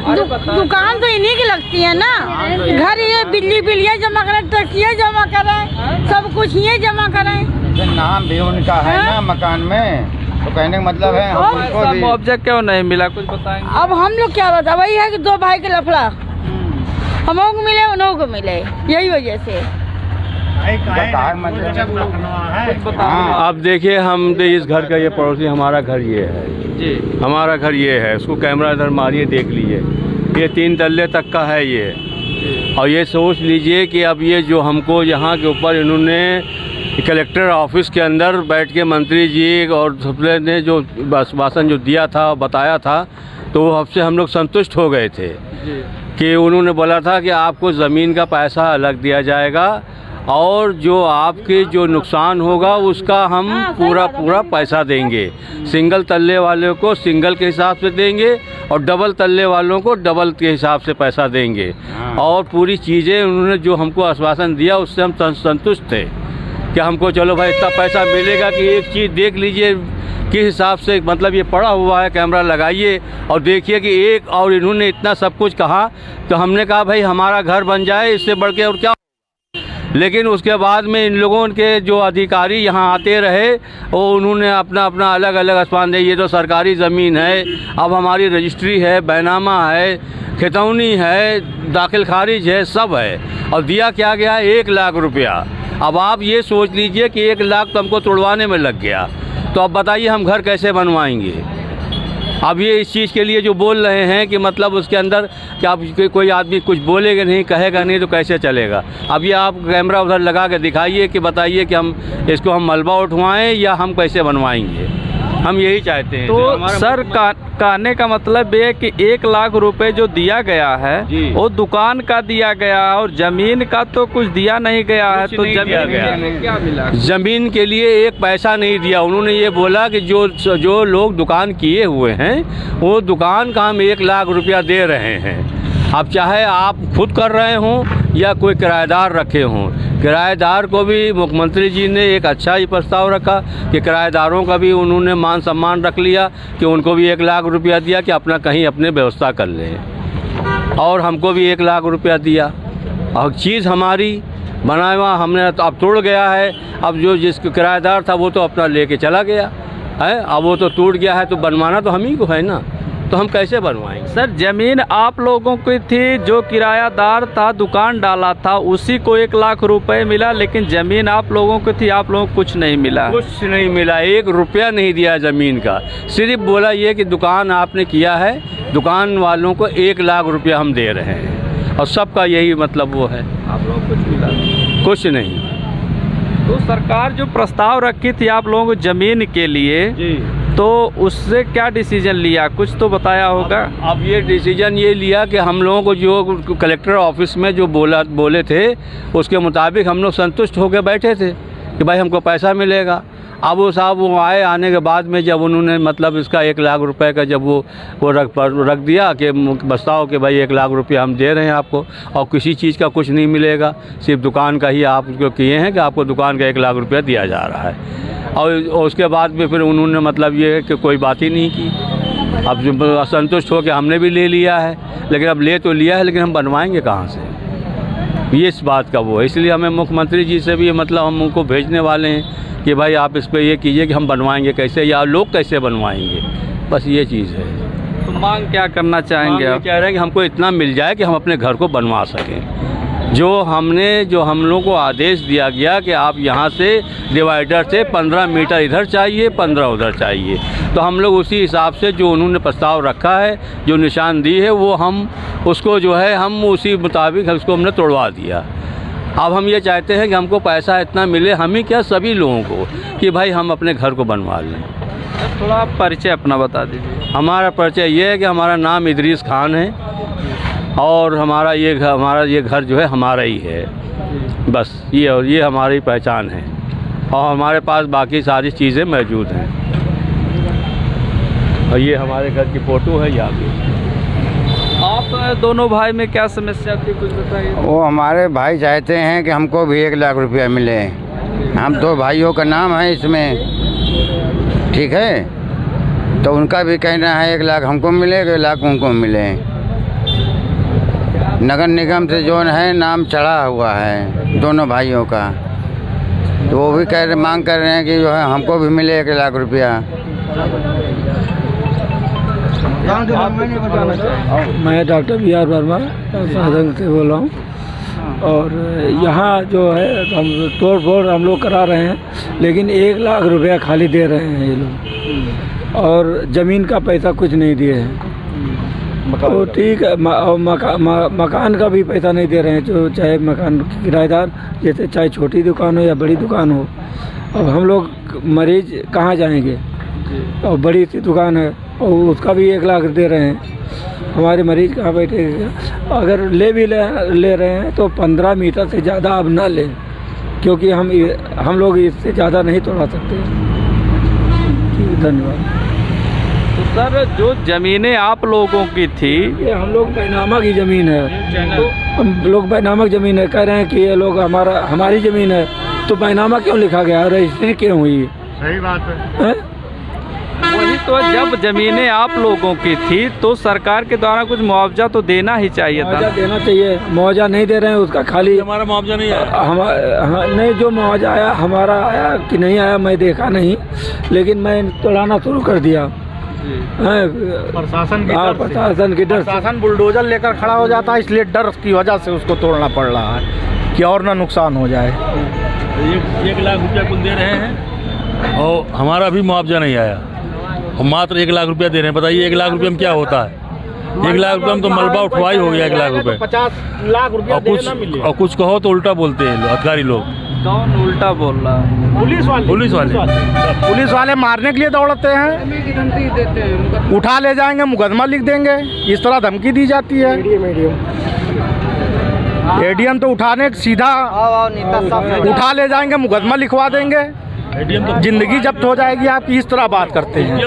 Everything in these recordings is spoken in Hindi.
दुकान तो इन्हीं की लगती है ना। घर ये बिजली बिल ये जमा करें, टैक्स ये जमा करें, सब कुछ ये जमा करें। नाम भी उनका है ना मकान में, तो कहने का मतलब है हमको भी मुआवजा क्यों नहीं मिला, कुछ बताएंगे? अब हम लोग क्या बता, वही है कि दो भाई के लफड़ा, हम लोग को मिले उन को मिले, यही वजह से। अब देखिए, हम तो इस घर का ये पड़ोसी, हमारा घर ये है जी, हमारा घर ये है। उसको कैमरा इधर मारिए, देख लीजिए, ये 3 तल्ले तक का है ये। और ये सोच लीजिए कि अब ये जो हमको यहाँ के ऊपर इन्होंने कलेक्टर ऑफिस के अंदर बैठ के मंत्री जी और सबने ने जो भाषण जो दिया था, बताया था, तो वो हमसे हम लोग संतुष्ट हो गए थे कि उन्होंने बोला था कि आपको ज़मीन का पैसा अलग दिया जाएगा और जो आपके जो नुकसान होगा उसका हम पूरा पैसा देंगे। सिंगल तल्ले वाले को सिंगल के हिसाब से देंगे और डबल तल्ले वालों को डबल के हिसाब से पैसा देंगे। और पूरी चीज़ें उन्होंने जो हमको आश्वासन दिया उससे हम संतुष्ट थे कि हमको चलो भाई इतना पैसा मिलेगा कि एक चीज़ देख लीजिए किस हिसाब से, मतलब ये पड़ा हुआ है, कैमरा लगाइए और देखिए कि एक, और इन्होंने इतना सब कुछ कहा तो हमने कहा भाई हमारा घर बन जाए, इससे बढ़ के और क्या। लेकिन उसके बाद में इन लोगों के जो अधिकारी यहाँ आते रहे वो उन्होंने अपना अपना अलग अलग स्थान दे, ये तो सरकारी ज़मीन है, अब हमारी रजिस्ट्री है, बैनामा है, खितौनी है, दाखिल खारिज है, सब है। और दिया क्या गया, 1 लाख रुपया। अब आप ये सोच लीजिए कि 1 लाख तो हमको तोड़वाने में लग गया, तो अब बताइए हम घर कैसे बनवाएंगे। अब ये इस चीज़ के लिए जो बोल रहे हैं कि मतलब उसके अंदर कि आप कोई आदमी कुछ बोलेगा नहीं, कहेगा नहीं, तो कैसे चलेगा। अब ये आप कैमरा उधर लगा के दिखाइए कि बताइए कि हम इसको हम मलबा उठवाएं या हम कैसे बनवाएंगे, हम यही चाहते हैं। तो सर कहने का मतलब ये है कि 1 लाख रुपए जो दिया गया है वो दुकान का दिया गया और ज़मीन का तो कुछ दिया नहीं गया है, तो ज़मीन में क्या मिला? ज़मीन के लिए एक पैसा नहीं दिया। उन्होंने ये बोला कि जो लोग दुकान किए हुए हैं वो दुकान का हम 1 लाख रुपया दे रहे हैं। अब चाहे आप खुद कर रहे हों या कोई किराएदार रखे हों, किराएदार को भी मुख्यमंत्री जी ने एक अच्छा ही प्रस्ताव रखा कि किराएदारों का भी उन्होंने मान सम्मान रख लिया कि उनको भी 1 लाख रुपया दिया कि अपना कहीं अपने व्यवस्था कर लें, और हमको भी 1 लाख रुपया दिया। और चीज़ हमारी बनाया हुआ हमने तो अब तोड़ गया है। अब जो जिस किराएदार था वो तो अपना लेके चला गया है, अब वो तो टूट गया है, तो बनवाना तो हम ही को है ना, तो हम कैसे बनवाएंगे। सर ज़मीन आप लोगों की थी, जो किरायादार था दुकान डाला था उसी को 1 लाख रुपए मिला, लेकिन ज़मीन आप लोगों की थी, आप लोगों को कुछ नहीं मिला। कुछ नहीं मिला, 1 रुपया नहीं दिया ज़मीन का। सिर्फ बोला ये कि दुकान आपने किया है, दुकान वालों को 1 लाख रुपया हम दे रहे हैं, और सबका यही मतलब वो है। आप लोगों को कुछ मिला? कुछ नहीं। तो सरकार जो प्रस्ताव रखी थी आप लोगों को ज़मीन के लिए जी, तो उससे क्या डिसीजन लिया, कुछ तो बताया होगा। अब ये डिसीजन ये लिया कि हम लोगों को जो कलेक्टर ऑफिस में जो बोले थे उसके मुताबिक हम लोग संतुष्ट होकर बैठे थे कि भाई हमको पैसा मिलेगा। अब वो साहब वो आने के बाद में जब उन्होंने मतलब इसका 1 लाख रुपए का जब वो रख दिया कि प्रस्ताव कि भाई 1 लाख रुपया हम दे रहे हैं आपको और किसी चीज़ का कुछ नहीं मिलेगा, सिर्फ दुकान का ही आप जो किए हैं कि आपको दुकान का 1 लाख रुपया दिया जा रहा है। और उसके बाद में फिर उन्होंने मतलब ये है कि कोई बात ही नहीं की। अब जो असंतुष्ट हो के हमने भी ले लिया है, लेकिन अब ले तो लिया है, लेकिन हम बनवाएंगे कहाँ से, ये इस बात का वो है। इसलिए हमें मुख्यमंत्री जी से भी मतलब हम उनको भेजने वाले हैं कि भाई आप इस पर ये कीजिए कि हम बनवाएंगे कैसे या लोग कैसे बनवाएंगे, बस ये चीज़ है। तो मांग क्या करना चाहेंगे आप? कह रहे हैं कि हमको इतना मिल जाए कि हम अपने घर को बनवा सकें। जो हम लोग को आदेश दिया गया कि आप यहाँ से डिवाइडर से 15 मीटर इधर चाहिए, 15 उधर चाहिए, तो हम लोग उसी हिसाब से जो उन्होंने प्रस्ताव रखा है, जो निशानदी है, वो हम उसको जो है हम उसी मुताबिक उसको हमने तोड़वा दिया। अब हम ये चाहते हैं कि हमको पैसा इतना मिले, हम ही क्या सभी लोगों को, कि भाई हम अपने घर को बनवा लें। थोड़ा परिचय अपना बता दीजिए। हमारा परिचय ये है कि हमारा नाम इदरीस खान है और हमारा ये घर जो है हमारा ही है, बस ये, और ये हमारी पहचान है और हमारे पास बाकी सारी चीज़ें मौजूद हैं। और ये हमारे घर की फ़ोटो है यहाँ पे। आप दोनों भाई में क्या समस्या थी, कुछ बताइए। वो हमारे भाई चाहते हैं कि हमको भी 1 लाख रुपया मिले। हम 2 भाइयों का नाम है इसमें, ठीक है, तो उनका भी कहना है 1 लाख हमको मिले, 1 लाख उनको मिले। नगर निगम से जो है नाम चढ़ा हुआ है दोनों भाइयों का, तो वो भी मांग कर रहे हैं कि जो है हमको भी मिले 1 लाख रुपया। मैं डॉक्टर B.R. वर्मा साधन से बोल रहा हूँ। और यहाँ जो है हम तोड़ फोड़ हम लोग करा रहे हैं, लेकिन 1 लाख रुपया खाली दे रहे हैं ये लोग, और ज़मीन का पैसा कुछ नहीं दिए हैं। तो ठीक है, मकान का भी पैसा नहीं दे रहे हैं, जो चाहे मकान किराएदार, जैसे चाहे छोटी दुकान हो या बड़ी दुकान हो। अब हम लोग मरीज कहाँ जाएंगे, और बड़ी सी दुकान है और उसका भी 1 लाख दे रहे हैं, हमारे मरीज कहाँ बैठेगा। अगर ले रहे हैं तो 15 मीटर से ज़्यादा अब ना लें, क्योंकि हम लोग इससे ज़्यादा नहीं तोड़ा सकते। धन्यवाद। तो सर, जो ज़मीनें आप लोगों की थी, ये हम लोग बैनामा की ज़मीन है, तो हम लोग बैनामा की ज़मीन है, कह रहे हैं कि ये लोग हमारी ज़मीन है, तो बैनामा क्यों लिखा गया, रजिस्ट्री क्यों हुई? सही बात है। वही तो, जब ज़मीनें आप लोगों की थी तो सरकार के द्वारा कुछ मुआवजा तो देना ही चाहिए था। मुआवजा देना चाहिए, मुआवजा नहीं दे रहे हैं, उसका खाली हमारा मुआवजा नहीं आया। नहीं, जो मुआवजा आया हमारा आया कि नहीं आया मैं देखा नहीं, लेकिन मैं तोड़ाना शुरू कर दिया। प्रशासन की डर, प्रशासन बुलडोजर लेकर खड़ा हो जाता है, इसलिए डर की वजह से उसको तोड़ना पड़ रहा है कि और ना नुकसान हो जाए। 1 लाख रुपया कुल दे रहे हैं और हमारा भी मुआवजा नहीं आया, हम मात्र 1 लाख रुपया दे रहे हैं। बताइए 1 लाख रुपये में क्या होता है? 1 लाख रुपये में तो मलबा उठवाई हो गया। 1 लाख रुपये 50 लाख रुपया और कुछ कहो तो उल्टा बोलते हैं अधिकारी लोग। कौन उल्टा बोल रहा है? पुलिस वाले मारने के लिए दौड़ते हैं, उठा ले जाएंगे, मुकदमा लिख देंगे, इस तरह धमकी दी जाती है। एडीएम तो उठाने सीधा उठा ले जाएंगे, मुकदमा लिखवा देंगे, जिंदगी जब्त हो जाएगी आपकी, इस तरह बात करते हैं।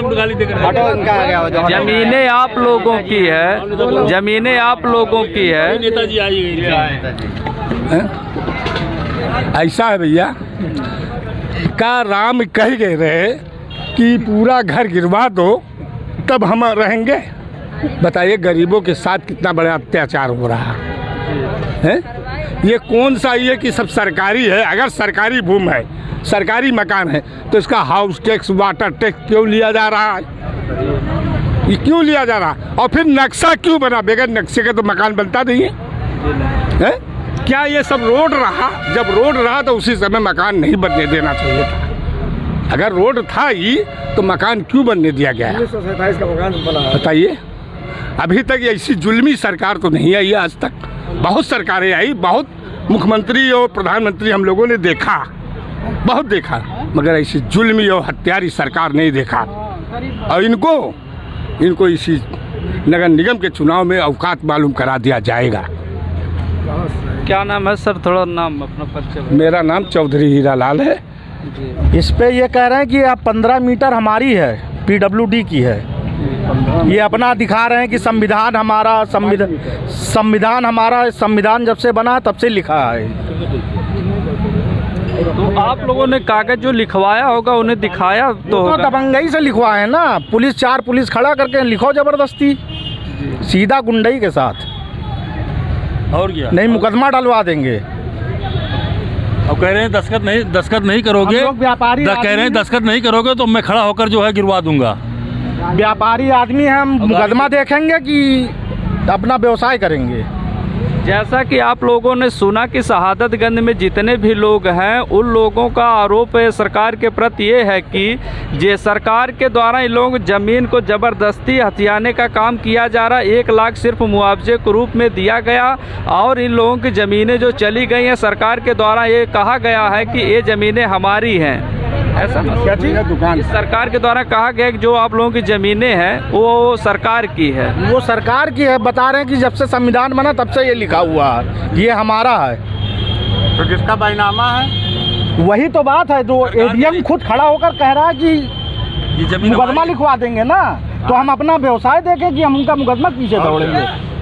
ज़मीनें आप लोगों की है, ज़मीनें आप लोगों की है। नेताजी आइए। ऐसा है भैया, का राम कह गए रहे कि पूरा घर गिरवा दो तब हम रहेंगे। बताइए गरीबों के साथ कितना बड़ा अत्याचार हो रहा है। ये कौन सा ये कि सब सरकारी है? अगर सरकारी भूमि है, सरकारी मकान है, तो इसका हाउस टैक्स, वाटर टैक्स क्यों लिया जा रहा है? ये क्यों लिया जा रहा है? और फिर नक्शा क्यों बना? बगैर नक्शे के तो मकान बनता नहीं है। क्या ये सब रोड रहा? जब रोड रहा तो उसी समय मकान नहीं बनने देना चाहिए था। अगर रोड था ही तो मकान क्यों बनने दिया गया? 1927 का मकान बना। बताइए, अभी तक ऐसी जुल्मी सरकार तो नहीं आई आज तक। बहुत सरकारें आई, बहुत मुख्यमंत्री और प्रधानमंत्री हम लोगों ने देखा, बहुत देखा, मगर ऐसी जुल्मी और हत्यारी सरकार नहीं देखा। और इनको इसी नगर निगम के चुनाव में औकात मालूम करा दिया जाएगा। क्या नाम है सर? थोड़ा नाम अपना परिचय। मेरा नाम चौधरी हीरालाल है। इस पे ये कह रहे हैं कि आप 15 मीटर हमारी है, PWD की है। ये अपना दिखा रहे हैं कि संविधान हमारा, संविधान जब से बना तब से लिखा है। तो आप लोगों ने कागज जो लिखवाया होगा उन्हें दिखाया तो होगा। दबंगई से लिखवाए हैं ना, चार पुलिस खड़ा करके लिखो जबरदस्ती, सीधा गुंडई के साथ। और क्या? नहीं, मुकदमा डलवा देंगे। अब कह रहे हैं दस्तखत नहीं करोगे, व्यापारी कह रहे हैं दस्तखत नहीं करोगे तो मैं खड़ा होकर जो है गिरवा दूंगा। व्यापारी आदमी हैं, हम मुकदमा देखेंगे कि अपना व्यवसाय करेंगे। जैसा कि आप लोगों ने सुना कि शहादतगंज में जितने भी लोग हैं उन लोगों का आरोप है सरकार के प्रति ये है कि जे सरकार के द्वारा इन लोग ज़मीन को ज़बरदस्ती हथियाने का काम किया जा रहा है। 1 लाख सिर्फ मुआवजे के रूप में दिया गया और इन लोगों की ज़मीनें जो चली गई हैं सरकार के द्वारा ये कहा गया है कि ये ज़मीनें हमारी हैं। ऐसा क्या चीज़? दुकान सरकार के द्वारा कहा गया कि जो आप लोगों की ज़मीनें हैं वो सरकार की है। वो सरकार की है, बता रहे हैं कि जब से संविधान बना तब से ये लिखा हुआ है, ये हमारा है। तो किसका बैनामा है? वही तो बात है, जो एडीएम खुद खड़ा होकर कह रहा है कि मुकदमा लिखवा देंगे ना, तो हम अपना व्यवसाय देखें कि हम उनका मुकदमा पीछे दौड़ेंगे।